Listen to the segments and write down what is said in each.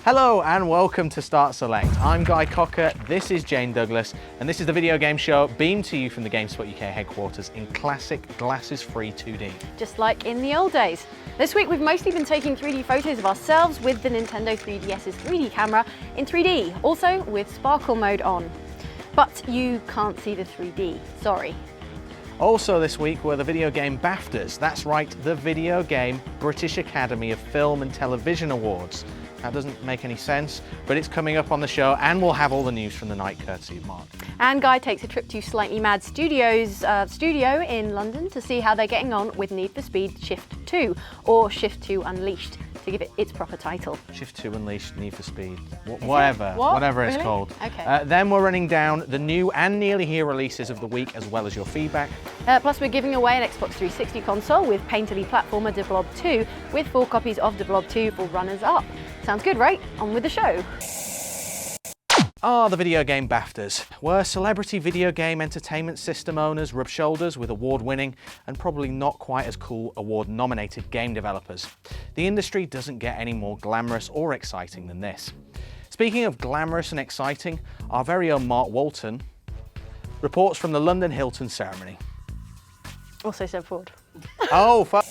Hello and welcome to Start Select. I'm Guy Cocker, this is Jane Douglas, and this is the video game show beamed to you from the GameSpot UK headquarters in classic glasses-free 2D. Just like in the old days. This week we've mostly been taking 3D photos of ourselves with the Nintendo 3DS's 3D camera in 3D, also with sparkle mode on. But you can't see the 3D, sorry. Also this week were the video game BAFTAs. That's right, the Video Game British Academy of Film and Television Awards. That doesn't make any sense, but it's coming up on the show and we'll have all the news from the night courtesy of Mark. And Guy takes a trip to Slightly Mad Studios studio in London to see how they're getting on with Need for Speed Shift 2, or Shift 2 Unleashed, to give it its proper title. Shift 2 Unleashed, Need for Speed, whatever it's really? called. Okay. Then we're running down the new and nearly here releases of the week, as well as your feedback. Plus we're giving away an Xbox 360 console with painterly platformer Blob 2, with 4 copies of Blob 2 for runners-up. Sounds good, right? On with the show. The video game BAFTAs, where celebrity video game entertainment system owners rub shoulders with award-winning and probably not quite as cool award-nominated game developers. The industry doesn't get any more glamorous or exciting than this. Speaking of glamorous and exciting, our very own Mark Walton reports from the London Hilton ceremony. Also step forward. Oh, fuck.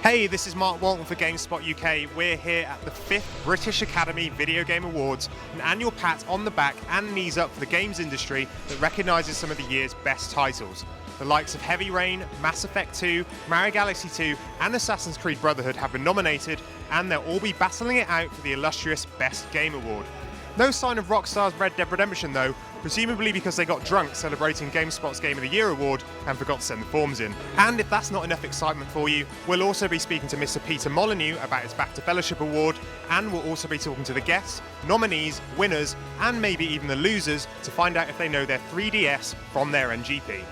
Hey, this is Mark Walton for GameSpot UK. We're here at the 5th British Academy Video Game Awards, an annual pat on the back and knees up for the games industry that recognises some of the year's best titles. The likes of Heavy Rain, Mass Effect 2, Mario Galaxy 2 and Assassin's Creed Brotherhood have been nominated, and they'll all be battling it out for the illustrious Best Game Award. No sign of Rockstar's Red Dead Redemption though, presumably because they got drunk celebrating GameSpot's Game of the Year award and forgot to send the forms in. And if that's not enough excitement for you, we'll also be speaking to Mr. Peter Molyneux about his BAFTA Fellowship Award, and we'll also be talking to the guests, nominees, winners, and maybe even the losers to find out if they know their 3DS from their NGP.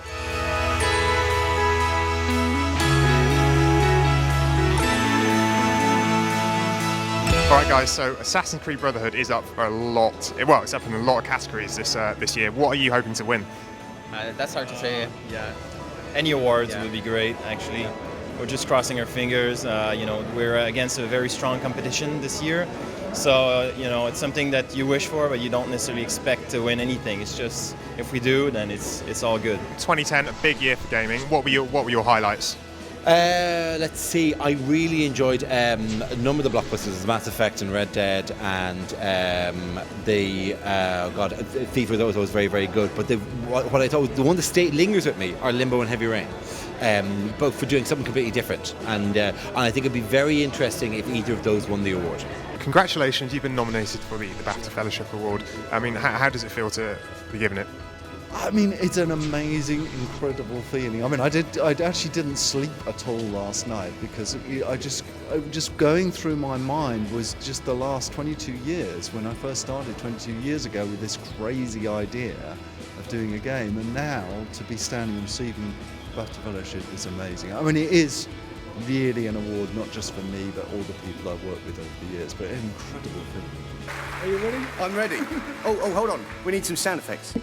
Alright guys, so Assassin's Creed Brotherhood is up for a lot, well it's up in a lot of categories this year. What are you hoping to win? That's hard to say, yeah. Any awards would be great, actually. We're just crossing our fingers, we're against a very strong competition this year. So, it's something that you wish for, but you don't necessarily expect to win anything. It's just, if we do, then it's all good. 2010, a big year for gaming. What were your highlights? Let's see, I really enjoyed a number of the blockbusters, Mass Effect and Red Dead, and FIFA, those was very, very good. But what I thought was the one that lingers with me are Limbo and Heavy Rain, both for doing something completely different. And I think it'd be very interesting if either of those won the award. Congratulations, you've been nominated for the BAFTA Fellowship Award. I mean, how does it feel to be given it? I mean, it's an amazing, incredible feeling. I mean, I actually didn't sleep at all last night because just going through my mind was just the last 22 years when I first started 22 years ago with this crazy idea of doing a game, and now to be standing and receiving BAFTA Fellowship is amazing. I mean, it is really an award not just for me but all the people I've worked with over the years, but an incredible feeling. Are you ready? I'm ready. Oh, hold on. We need some sound effects.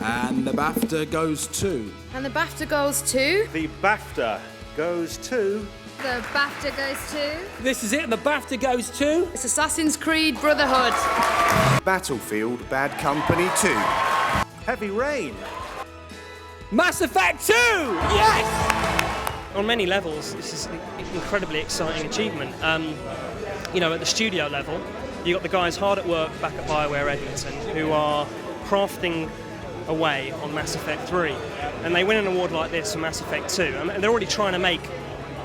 And the BAFTA goes to... And the BAFTA goes to... The BAFTA goes to... The BAFTA goes to... This is it, and the BAFTA goes to... It's Assassin's Creed Brotherhood. Battlefield Bad Company 2. Heavy Rain. Mass Effect 2! Yes! On many levels, this is an incredibly exciting achievement. At the studio level, you've got the guys hard at work back at BioWare Edmonton who are crafting away on Mass Effect 3, and they win an award like this for Mass Effect 2, and they're already trying to make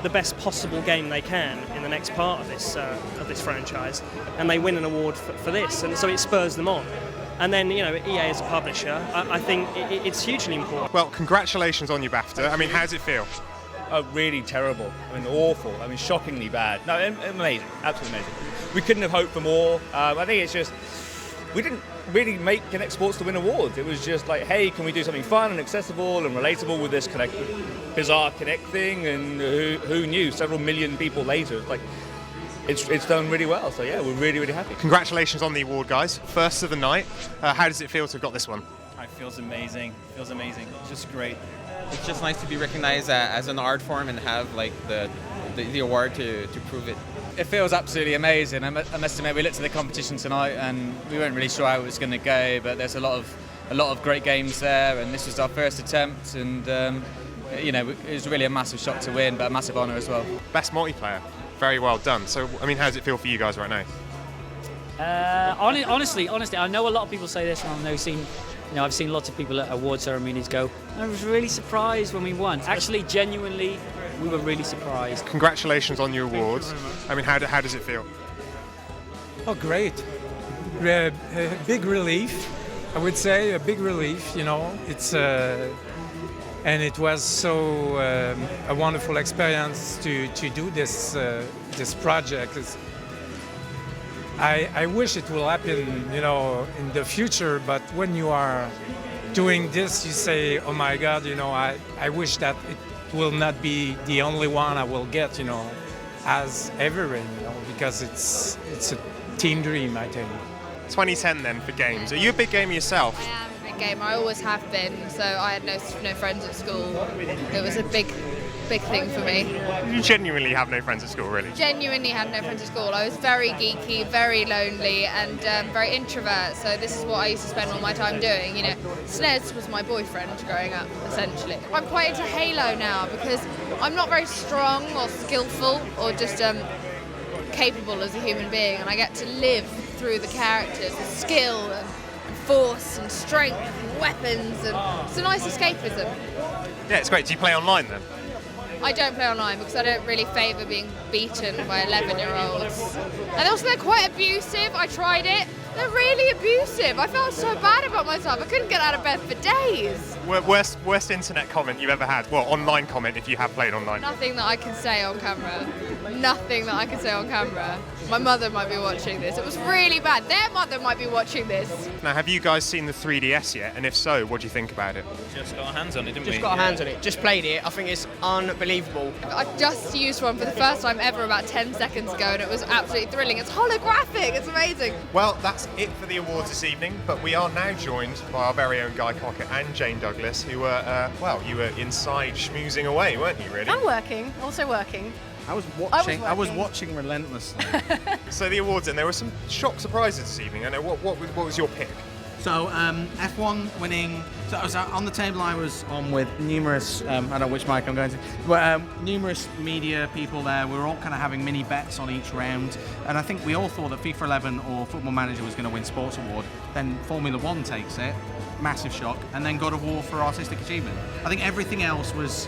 the best possible game they can in the next part of this franchise, and they win an award for this, and so it spurs them on. And then, EA as a publisher, I think it's hugely important. Well, congratulations on your BAFTA. I mean, how does it feel? Oh, really terrible. I mean, awful. I mean, shockingly bad. No, amazing. Absolutely amazing. We couldn't have hoped for more. I think it's just, we really make Connect Sports to win awards. It was just like, hey, can we do something fun and accessible and relatable with this bizarre Connect thing? And who knew? Several million people later, it's like it's done really well. So yeah, we're really, really happy. Congratulations on the award, guys. First of the night. How does it feel to have got this one? It feels amazing. It feels amazing. It's just great. It's just nice to be recognized as an art form and have like the award to prove it. It feels absolutely amazing. I must admit, we looked at the competition tonight and we weren't really sure how it was going to go, but there's a lot of great games there, and this was our first attempt, and you know, it was really a massive shock to win, but a massive honour as well. Best multiplayer, very well done. So, I mean, how does it feel for you guys right now? Honestly, I know a lot of people say this, and I've seen lots of people at award ceremonies go, I was really surprised when we won. Actually, genuinely, we were really surprised. Congratulations on your awards. I mean, how does it feel? Oh, great. Big relief, I would say, a big relief, you know. It's and it was so a wonderful experience to do this project. I wish it will happen, you know, in the future, but when you are doing this, you say, oh my God, you know, I wish that it will not be the only one I will get, you know, as ever, you know, because it's a team dream, I think. 2010 then for games. Are you a big gamer yourself? I am a big gamer. I always have been. So I had no friends at school. It was a big thing for me. You genuinely have no friends at school, really? Genuinely had no friends at school. I was very geeky, very lonely, and very introvert. So this is what I used to spend all my time doing. You know, SNES was my boyfriend growing up, essentially. I'm quite into Halo now because I'm not very strong or skillful or just capable as a human being, and I get to live through the characters, the skill and force and strength and weapons, and it's a nice escapism. Yeah, it's great. Do you play online then? I don't play online because I don't really favour being beaten by 11-year-olds. And also they're quite abusive. I tried it. They're really abusive. I felt so bad about myself. I couldn't get out of bed for days. Worst internet comment you've ever had? Well, online comment if you have played online. Nothing that I can say on camera. Nothing that I can say on camera. My mother might be watching this. It was really bad. Their mother might be watching this. Now, have you guys seen the 3DS yet? And if so, what do you think about it? Just got our hands on it, didn't we? Just got our hands on it. Just played it. I think it's unbelievable. I just used one for the first time ever about 10 seconds ago, and it was absolutely thrilling. It's holographic. It's amazing. Well, that's it for the awards this evening, but we are now joined by our very own Guy Cocker and Jane Douglas, who were, well, you were inside schmoozing away, weren't you, really? I'm working, also working. I was watching relentlessly. So the awards, and there were some shock surprises this evening. I know, what was your pick? So F1 winning. So on the table I was on with numerous. I don't know which mic I'm going to. But numerous media people there. We were all kind of having mini bets on each round, and I think we all thought that FIFA 11 or Football Manager was going to win Sports Award. Then Formula 1 takes it, massive shock, and then God of War for Artistic Achievement. I think everything else was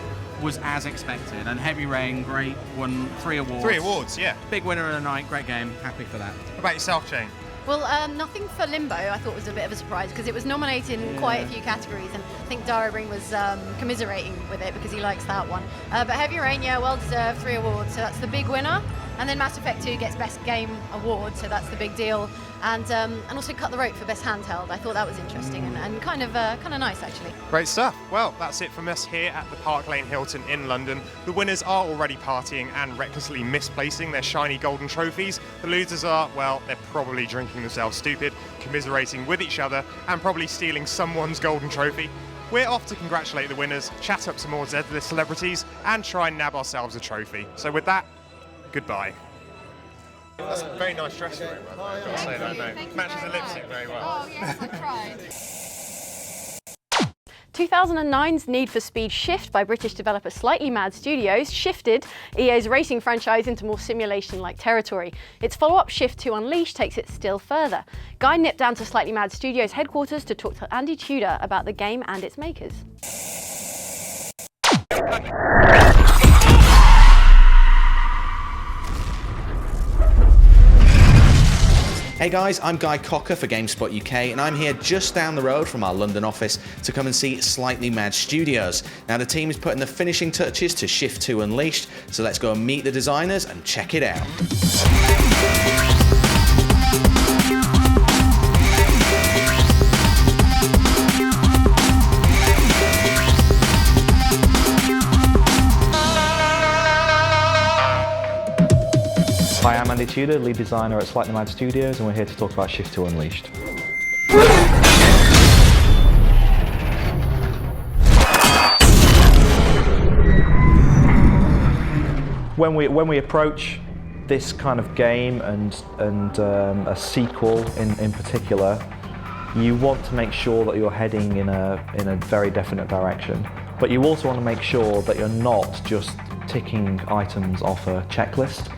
as expected, and Heavy Rain, great, won 3 awards. 3 awards, yeah. Big winner of the night, great game, happy for that. What about yourself, Jane? Well, nothing for Limbo, I thought was a bit of a surprise because it was nominated in quite a few categories, and I think Dara Ring was commiserating with it because he likes that one. But Heavy Rain, yeah, well deserved, 3 awards, so that's the big winner. And then Mass Effect 2 gets Best Game Award, so that's the big deal. And also Cut the Rope for Best Handheld. I thought that was interesting and kind of nice, actually. Great stuff. Well, that's it from us here at the Park Lane Hilton in London. The winners are already partying and recklessly misplacing their shiny golden trophies. The losers are, well, they're probably drinking themselves stupid, commiserating with each other, and probably stealing someone's golden trophy. We're off to congratulate the winners, chat up some more Z-list celebrities, and try and nab ourselves a trophy. So with that, goodbye. That's a very nice dress, I've got to say that. No, matches the lipstick very well. Oh yes, I tried. 2009's Need for Speed Shift by British developer Slightly Mad Studios shifted EA's racing franchise into more simulation-like territory. Its follow-up Shift 2 Unleashed takes it still further. Guy nipped down to Slightly Mad Studios headquarters to talk to Andy Tudor about the game and its makers. Hey guys, I'm Guy Cocker for GameSpot UK, and I'm here just down the road from our London office to come and see Slightly Mad Studios. Now the team is putting the finishing touches to Shift 2 Unleashed, so let's go and meet the designers and check it out. Hi, I'm Andy Tudor, lead designer at Slightly Mad Studios, and we're here to talk about Shift 2 Unleashed. When we approach this kind of game and a sequel in particular, you want to make sure that you're heading in a very definite direction, but you also want to make sure that you're not just ticking items off a checklist.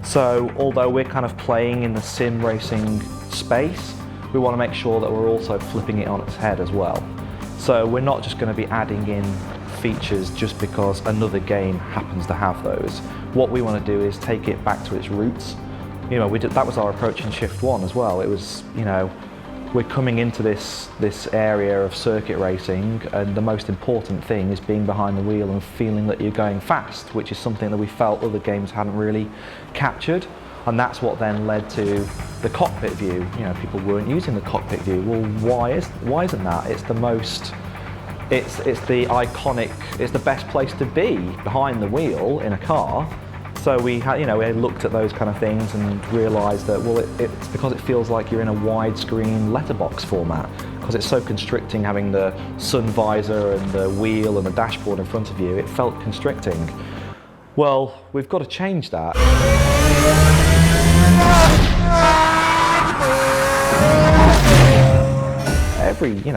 So although we're kind of playing in the sim racing space, we want to make sure that we're also flipping it on its head as well. So we're not just going to be adding in features just because another game happens to have those. What we want to do is take it back to its roots. You know, that was our approach in Shift 1 as well. It was, you know, we're coming into this area of circuit racing, and the most important thing is being behind the wheel and feeling that you're going fast, which is something that we felt other games hadn't really captured. And that's what then led to the cockpit view. You know, people weren't using the cockpit view. Well, why isn't that? It's the most, it's the iconic, it's the best place to be, behind the wheel in a car. So we had, you know, we had looked at those kind of things and realised that, well, it's because it feels like you're in a widescreen letterbox format, because it's so constricting having the sun visor and the wheel and the dashboard in front of you. It felt constricting. Well, we've got to change that.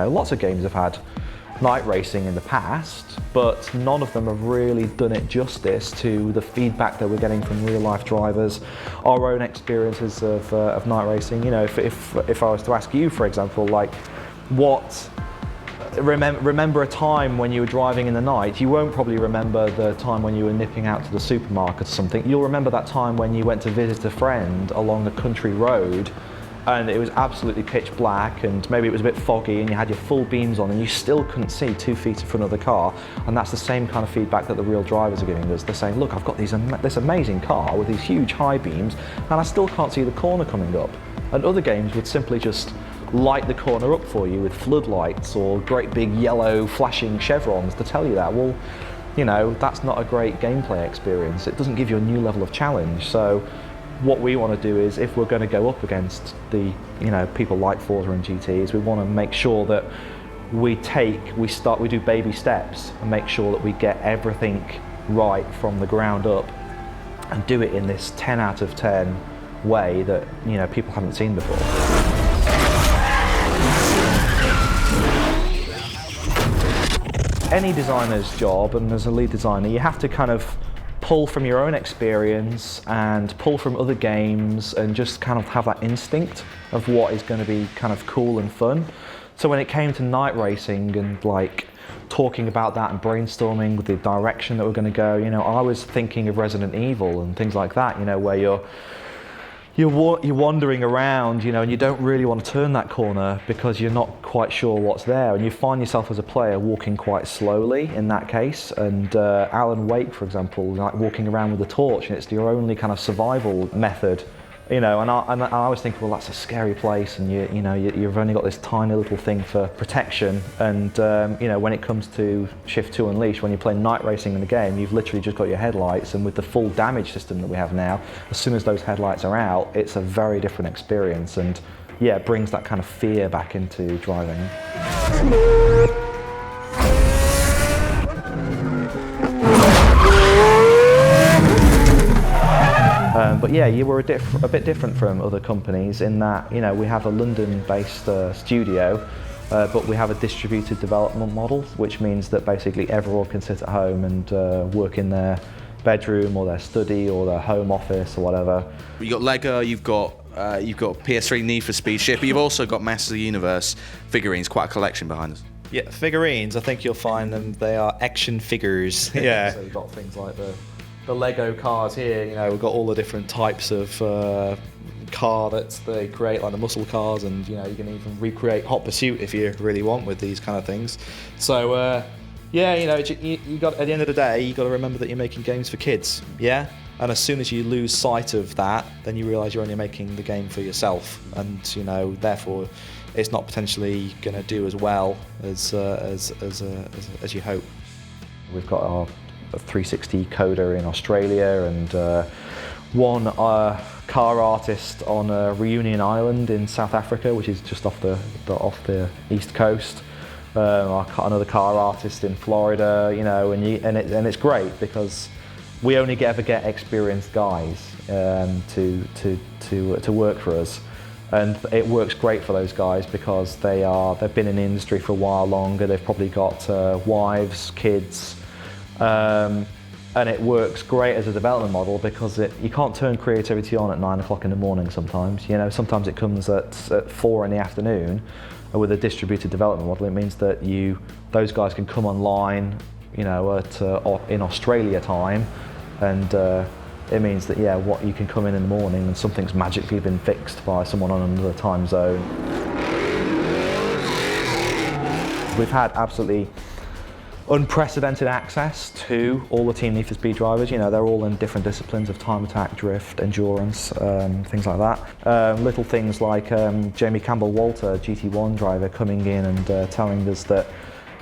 Lots of games have had night racing in the past, but none of them have really done it justice to the feedback that we're getting from real life drivers, our own experiences of night racing. You know, if I was to ask you, for example, like, remember a time when you were driving in the night, you won't probably remember the time when you were nipping out to the supermarket or something. You'll remember that time when you went to visit a friend along a country road and it was absolutely pitch black, and maybe it was a bit foggy, and you had your full beams on and you still couldn't see 2 feet in front of the car. And that's the same kind of feedback that the real drivers are giving us. They're saying, look, I've got this amazing car with these huge high beams and I still can't see the corner coming up. And other games would simply just light the corner up for you with floodlights or great big yellow flashing chevrons to tell you that. Well, you know, that's not a great gameplay experience. It doesn't give you a new level of challenge. So what we want to do is, if we're going to go up against the, you know, people like Forza and GTs, we want to make sure that we do baby steps and make sure that we get everything right from the ground up and do it in this 10 out of 10 way that, you know, people haven't seen before. Any designer's job, and as a lead designer, you have to kind of pull from your own experience and pull from other games and just kind of have that instinct of what is going to be kind of cool and fun. So when it came to night racing and like talking about that and brainstorming with the direction that we're going to go, you know, I was thinking of Resident Evil and things like that, you know, where you're wandering around, you know, and you don't really want to turn that corner because you're not quite sure what's there, and you find yourself as a player walking quite slowly in that case. And Alan Wake, for example, like walking around with a torch, and it's your only kind of survival method, you know. And I was thinking, well, that's a scary place, and you've only got this tiny little thing for protection. And you know, when it comes to Shift 2 Unleashed, when you play night racing in the game, you've literally just got your headlights, and with the full damage system that we have now, as soon as those headlights are out, it's a very different experience. And yeah, it brings that kind of fear back into driving. But yeah, you were a bit different from other companies in that, you know, we have a London-based studio, but we have a distributed development model, which means that basically everyone can sit at home and work in their bedroom or their study or their home office or whatever. You've got Lego, you've got PS3 Need for Speed Shift, but you've also got Masters of the Universe figurines, quite a collection behind us. Yeah, figurines, I think you'll find them, they are action figures. Yeah. So you've got things like the Lego cars here, you know, we've got all the different types of car that they create, like the muscle cars, and you know, you can even recreate Hot Pursuit if you really want with these kind of things. So yeah, you know, you got, at the end of the day, you got to remember that you're making games for kids, yeah? And as soon as you lose sight of that, then you realise you're only making the game for yourself, and you know, therefore, it's not potentially going to do as well as you hope. We've got our 360 coder in Australia, and one car artist on Reunion Island in South Africa, which is just off the east coast. Another car artist in Florida, you know, and it's great because we only ever get experienced guys to work for us, and it works great for those guys because they've been in the industry for a while longer. They've probably got wives, kids, and it works great as a development model because you can't turn creativity on at 9 o'clock in the morning sometimes. You know, sometimes it comes at 4 in the afternoon. With a distributed development model, it means that those guys can come online, you know, in Australia time, and it means that what you can come in the morning and something's magically been fixed by someone on another time zone. We've had absolutely unprecedented access to all the Team Need for Speed drivers. You know, they're all in different disciplines of time attack, drift, endurance, things like that. Little things like Jamie Campbell-Walter, GT1 driver, coming in and telling us that,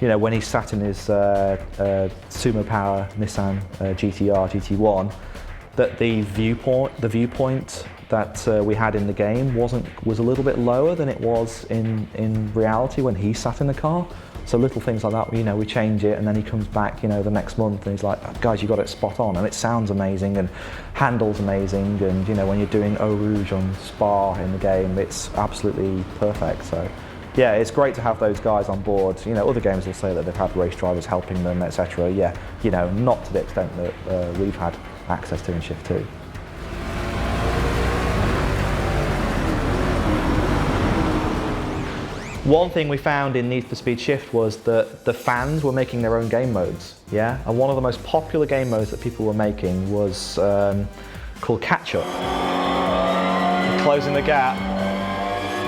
you know, when he sat in his Sumo Power Nissan GTR GT1, that the viewpoint that we had in the game was a little bit lower than it was in reality when he sat in the car. So little things like that, you know, we change it and then he comes back, you know, the next month and he's like, guys, you got it spot on, and it sounds amazing and handles amazing, and you know, when you're doing Eau Rouge on Spa in the game, it's absolutely perfect. So yeah, it's great to have those guys on board. You know, other games will say that they've had race drivers helping them, etc. Yeah, you know, not to the extent that we've had access to in Shift 2. One thing we found in Need for Speed Shift was that the fans were making their own game modes, yeah? And one of the most popular game modes that people were making was called Catch Up. We're closing the gap.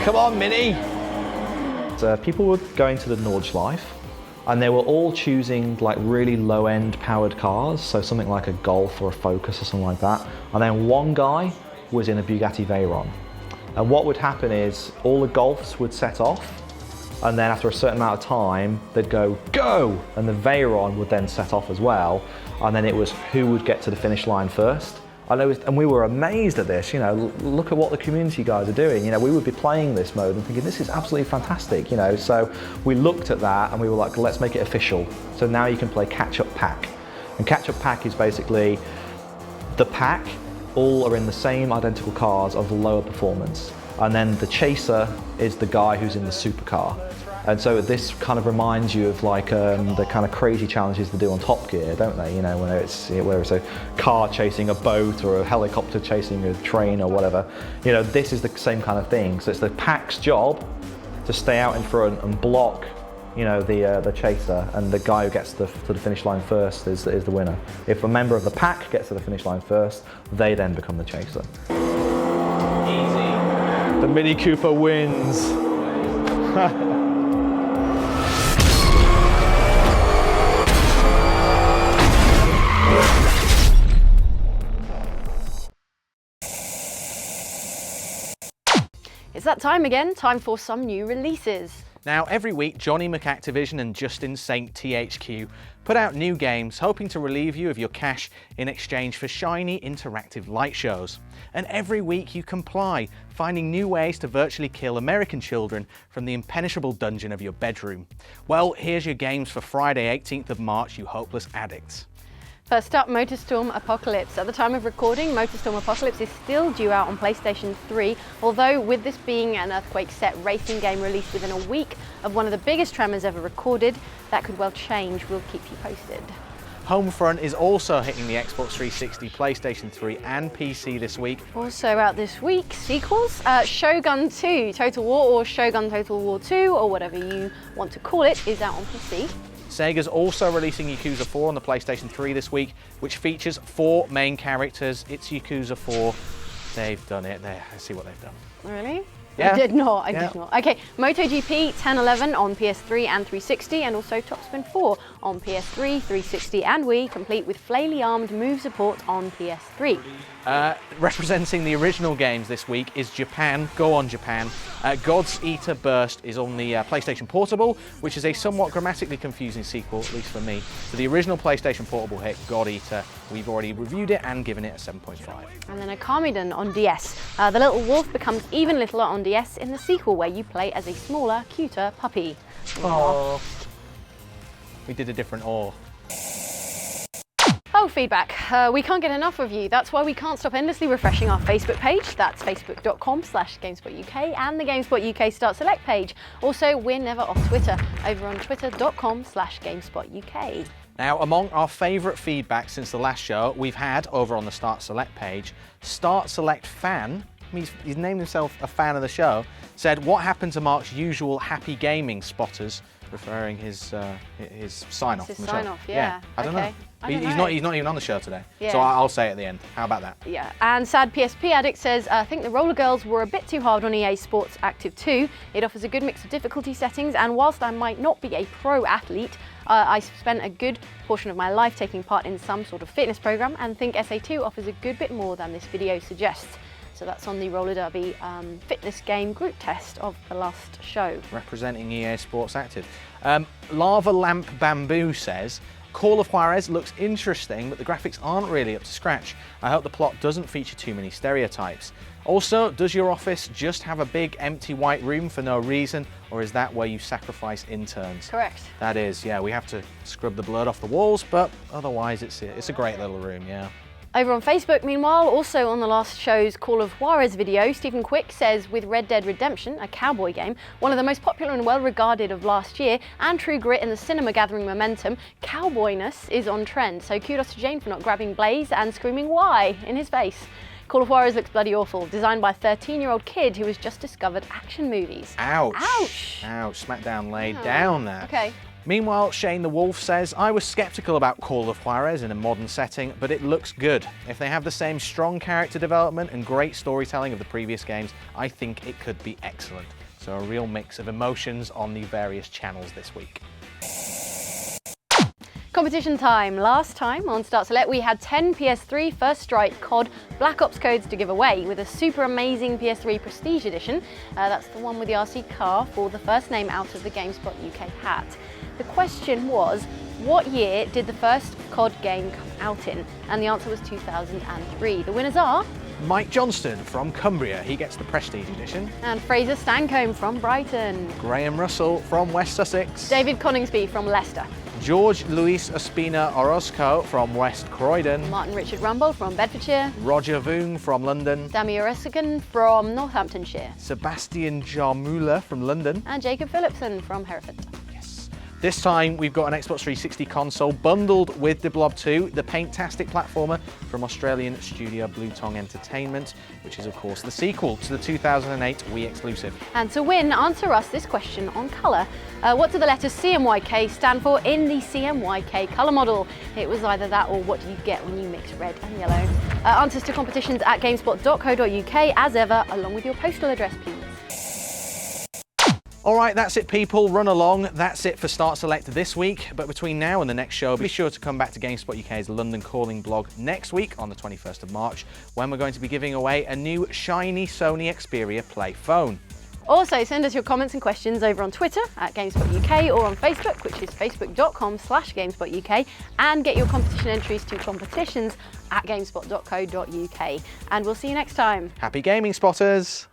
Come on, Mini! So people were going to the Nordschleife, and they were all choosing like really low-end powered cars, so something like a Golf or a Focus or something like that. And then one guy was in a Bugatti Veyron. And what would happen is all the Golfs would set off, and then after a certain amount of time, they'd go, and the Veyron would then set off as well, and then it was who would get to the finish line first. And we were amazed at this, you know, look at what the community guys are doing. You know, we would be playing this mode and thinking, this is absolutely fantastic, you know. So we looked at that and we were like, let's make it official. So now you can play Catch-Up Pack. And Catch-Up Pack is basically the pack, all are in the same identical cars of lower performance. And then the chaser is the guy who's in the supercar. And so this kind of reminds you of like the kind of crazy challenges they do on Top Gear, don't they? You know, whether it's a car chasing a boat or a helicopter chasing a train or whatever. You know, this is the same kind of thing. So it's the pack's job to stay out in front and block, you know, the chaser, and the guy who gets to the finish line first is the winner. If a member of the pack gets to the finish line first, they then become the chaser. Easy. The Mini Cooper wins. It's that time again, time for some new releases. Now, every week, Johnny McActivision and Justin St. THQ put out new games, hoping to relieve you of your cash in exchange for shiny, interactive light shows. And every week you comply, finding new ways to virtually kill American children from the impenetrable dungeon of your bedroom. Well, here's your games for Friday, 18th of March, you hopeless addicts. First up, Motorstorm Apocalypse. At the time of recording, Motorstorm Apocalypse is still due out on PlayStation 3, although with this being an Earthquake-set racing game released within a week of one of the biggest tremors ever recorded, that could well change. We'll keep you posted. Homefront is also hitting the Xbox 360, PlayStation 3 and PC this week. Also out this week, sequels, Shogun 2 Total War, or Shogun Total War 2, or whatever you want to call it, is out on PC. Sega's also releasing Yakuza 4 on the PlayStation 3 this week, which features 4 main characters. It's Yakuza 4. They've done it. Let's see what they've done. Really? Yeah. I did not. I Yeah. did not. Okay, MotoGP 1011 on PS3 and 360, and also Topspin 4 on PS3, 360, and Wii, complete with flaily armed move support on PS3. Representing the original games this week is Japan. Go on, Japan. God's Eater Burst is on the PlayStation Portable, which is a somewhat grammatically confusing sequel, at least for me, to the original PlayStation Portable hit, God Eater. We've already reviewed it and given it a 7.5. And then a Kamiden on DS. The little wolf becomes even littler on DS in the sequel, where you play as a smaller, cuter puppy. Oh. We did a different or. Oh, feedback. We can't get enough of you. That's why we can't stop endlessly refreshing our Facebook page. That's facebook.com/GameSpotUK and the GameSpot UK Start Select page. Also, we're never off Twitter, over on twitter.com/GameSpotUK. Now, among our favourite feedback since the last show, we've had, over on the Start Select page, Start Select fan, he's named himself a fan of the show, said, what happened to Mark's usual happy gaming spotters, referring his sign-off from the show. Sign-off, yeah. I don't know. He's not even on the show today, Yeah. so I'll say it at the end. How about that? Yeah, and Sad PSP Addict says, I think the Roller Girls were a bit too hard on EA Sports Active 2. It offers a good mix of difficulty settings, and whilst I might not be a pro athlete, I spent a good portion of my life taking part in some sort of fitness program and think SA2 offers a good bit more than this video suggests. So that's on the Roller Derby fitness game group test of the last show. Representing EA Sports Active. Lava Lamp Bamboo says, Call of Juarez looks interesting, but the graphics aren't really up to scratch. I hope the plot doesn't feature too many stereotypes. Also, does your office just have a big empty white room for no reason, or is that where you sacrifice interns? Correct. That is, yeah, we have to scrub the blood off the walls, but otherwise it's a great little room, yeah. Over on Facebook, meanwhile, also on the last show's Call of Juarez video, Stephen Quick says, with Red Dead Redemption, a cowboy game, one of the most popular and well-regarded of last year, and True Grit in the cinema gathering momentum, cowboyness is on trend. So kudos to Jane for not grabbing Blaze and screaming "why" in his face. Call of Juarez looks bloody awful, designed by a 13-year-old kid who has just discovered action movies. Ouch. Ouch. Ouch. Smackdown laid down there. Okay. Meanwhile, Shane the Wolf says, I was sceptical about Call of Juarez in a modern setting, but it looks good. If they have the same strong character development and great storytelling of the previous games, I think it could be excellent. So a real mix of emotions on the various channels this week. Competition time. Last time on Start Select we had 10 PS3 First Strike COD Black Ops codes to give away with a super amazing PS3 Prestige Edition. That's the one with the RC car for the first name out of the GameSpot UK hat. The question was, what year did the first COD game come out in? And the answer was 2003. The winners are... Mike Johnston from Cumbria, he gets the Prestige Edition. And Fraser Stancombe from Brighton. Graham Russell from West Sussex. David Coningsby from Leicester. George Luis Ospina Orozco from West Croydon. Martin Richard Rumble from Bedfordshire. Roger Voong from London. Dami Oresigan from Northamptonshire. Sebastian Jarmula from London. And Jacob Phillipson from Hereford. This time we've got an Xbox 360 console bundled with the Blob 2, the paint-tastic platformer from Australian studio Blue Tongue Entertainment, which is of course the sequel to the 2008 Wii exclusive. And to win, answer us this question on colour. What do the letters CMYK stand for in the CMYK colour model? It was either that or what do you get when you mix red and yellow? Answers to competitions at gamespot.co.uk as ever, along with your postal address please. All right, that's it, people. Run along. That's it for Start Select this week. But between now and the next show, be sure to come back to GameSpot UK's London Calling blog next week on the 21st of March, when we're going to be giving away a new shiny Sony Xperia Play phone. Also, send us your comments and questions over on Twitter at GameSpot UK or on Facebook, which is facebook.com/GameSpot UK, and get your competition entries to competitions at gamespot.co.uk. And we'll see you next time. Happy gaming, spotters!